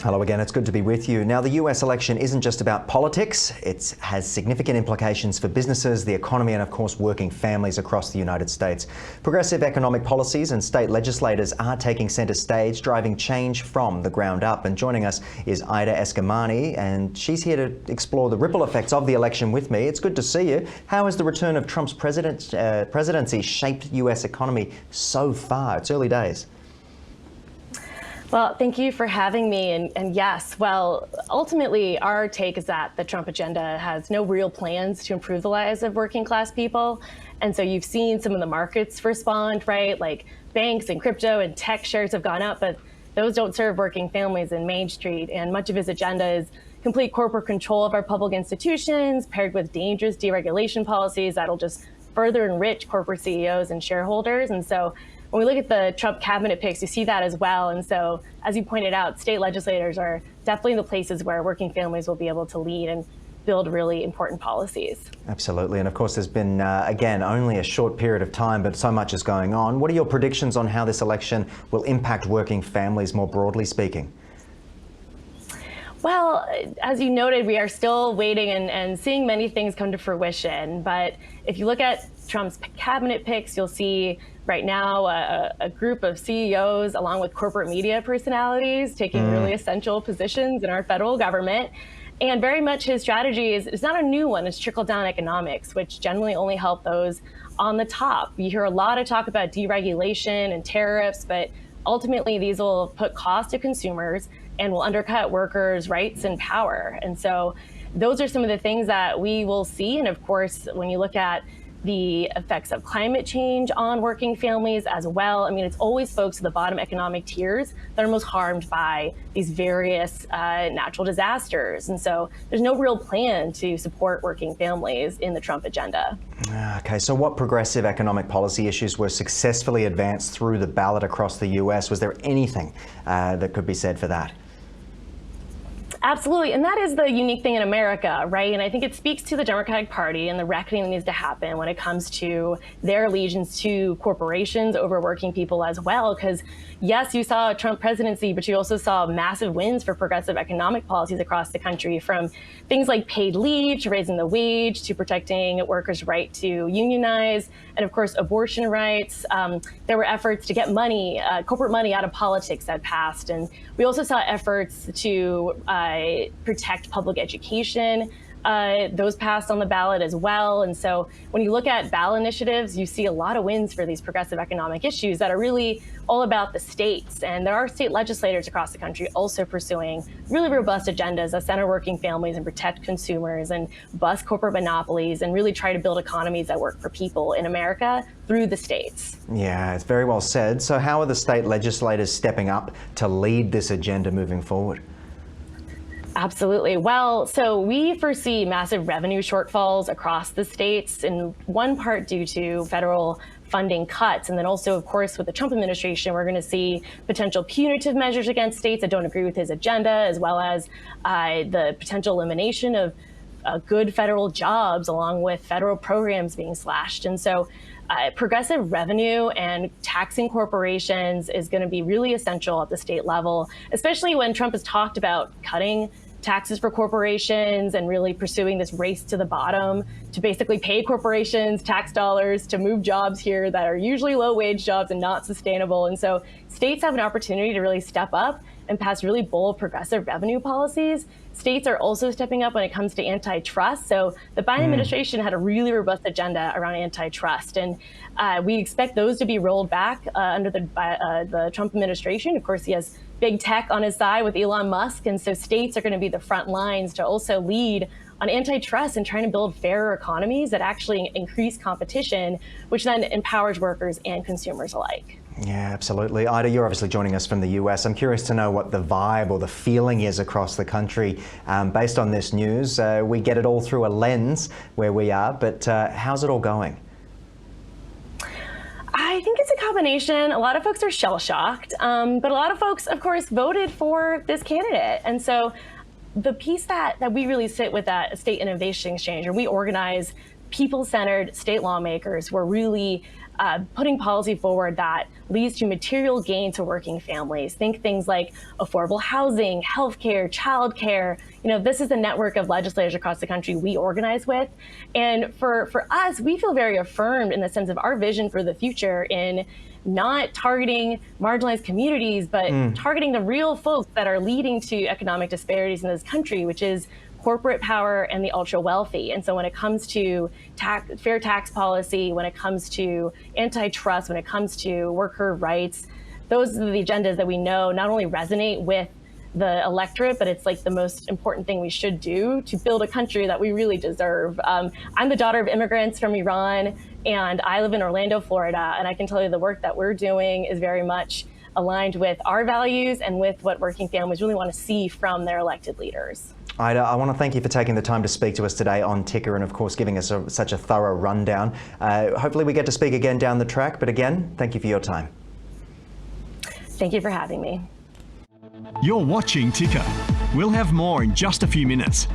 Hello again, it's good to be with you. Now, the US election isn't just about politics. It has significant implications for businesses, the economy, and of course, working families across the United States. Progressive economic policies and state legislators are taking centre stage, driving change from the ground up. And joining us is Eskamani, and she's here to explore the ripple effects of the election with me. It's good to see you. How has the return of Trump's presidency shaped the US economy so far? It's early days. Well, thank you for having me. And yes, well, ultimately, our take is that the Trump agenda has no real plans to improve the lives of working class people. And so you've seen some of the markets respond, right? Like banks and crypto and tech shares have gone up, but those don't serve working families in Main Street. And much of his agenda is complete corporate control of our public institutions, paired with dangerous deregulation policies that'll just further enrich corporate CEOs and shareholders. And so when we look at the Trump cabinet picks, you see that as well. And so, as you pointed out, state legislators are definitely the places where working families will be able to lead and build really important policies. Absolutely. And of course, there's been, again, only a short period of time, but so much is going on. What are your predictions on how this election will impact working families more broadly speaking? Well, as you noted, we are still waiting and seeing many things come to fruition. But if you look at Trump's cabinet picks, you'll see right now a group of CEOs along with corporate media personalities taking really essential positions in our federal government. And very much his strategy is not a new one. It's trickle-down economics, which generally only help those on the top. You hear a lot of talk about deregulation and tariffs, but ultimately these will put cost to consumers and will undercut workers' rights and power. And so those are some of the things that we will see. And of course, when you look at the effects of climate change on working families as well, I mean, it's always folks at the bottom economic tiers that are most harmed by these various natural disasters. And so there's no real plan to support working families in the Trump agenda. Okay, so what progressive economic policy issues were successfully advanced through the ballot across the US? Was there anything that could be said for that? Absolutely. And that is the unique thing in America, right? And I think it speaks to the Democratic Party and the reckoning that needs to happen when it comes to their allegiance to corporations over working people as well. Because yes, you saw a Trump presidency, but you also saw massive wins for progressive economic policies across the country, from things like paid leave to raising the wage to protecting workers' right to unionize, and of course, abortion rights. There were efforts to get money, corporate money, out of politics that passed. And we also saw efforts to protect public education. Those passed on the ballot as well. And so when you look at ballot initiatives, you see a lot of wins for these progressive economic issues that are really all about the states. And there are state legislators across the country also pursuing really robust agendas that center working families and protect consumers and bust corporate monopolies and really try to build economies that work for people in America through the states. Yeah, it's very well said. So how are the state legislators stepping up to lead this agenda moving forward? Absolutely. Well, so we foresee massive revenue shortfalls across the states, in one part due to federal funding cuts. And then also, of course, with the Trump administration, we're going to see potential punitive measures against states that don't agree with his agenda, as well as the potential elimination of good federal jobs, along with federal programs being slashed. And so progressive revenue and taxing corporations is going to be really essential at the state level, especially when Trump has talked about cutting taxes for corporations and really pursuing this race to the bottom to basically pay corporations tax dollars to move jobs here that are usually low-wage jobs and not sustainable. And so states have an opportunity to really step up and pass really bold progressive revenue policies. States are also stepping up when it comes to antitrust. So the Biden administration had a really robust agenda around antitrust, and we expect those to be rolled back under the Trump administration. Of course, he has big tech on his side with Elon Musk, and so states are going to be the front lines to also lead on antitrust and trying to build fairer economies that actually increase competition, which then empowers workers and consumers alike. Yeah, absolutely. Ida, you're obviously joining us from the US. I'm curious to know what the vibe or the feeling is across the country based on this news. We get it all through a lens where we are, but how's it all going? I think it's a combination. A lot of folks are shell-shocked, but a lot of folks, of course, voted for this candidate. And so the piece that we really sit with at State Innovation Exchange, and we organize people-centered state lawmakers who are really putting policy forward that leads to material gain to working families. Think things like affordable housing, healthcare, childcare. This is a network of legislators across the country we organize with. And for us, we feel very affirmed in the sense of our vision for the future in not targeting marginalized communities, but targeting the real folks that are leading to economic disparities in this country, which is corporate power and the ultra wealthy. And so when it comes to fair tax policy, when it comes to antitrust, when it comes to worker rights, those are the agendas that we know not only resonate with the electorate, but it's like the most important thing we should do to build a country that we really deserve. I'm the daughter of immigrants from Iran, and I live in Orlando, Florida, and I can tell you the work that we're doing is very much aligned with our values and with what working families really want to see from their elected leaders. Ida, I want to thank you for taking the time to speak to us today on Ticker and, of course, giving us such a thorough rundown. Hopefully we get to speak again down the track, but again, thank you for your time. Thank you for having me. You're watching Ticker. We'll have more in just a few minutes.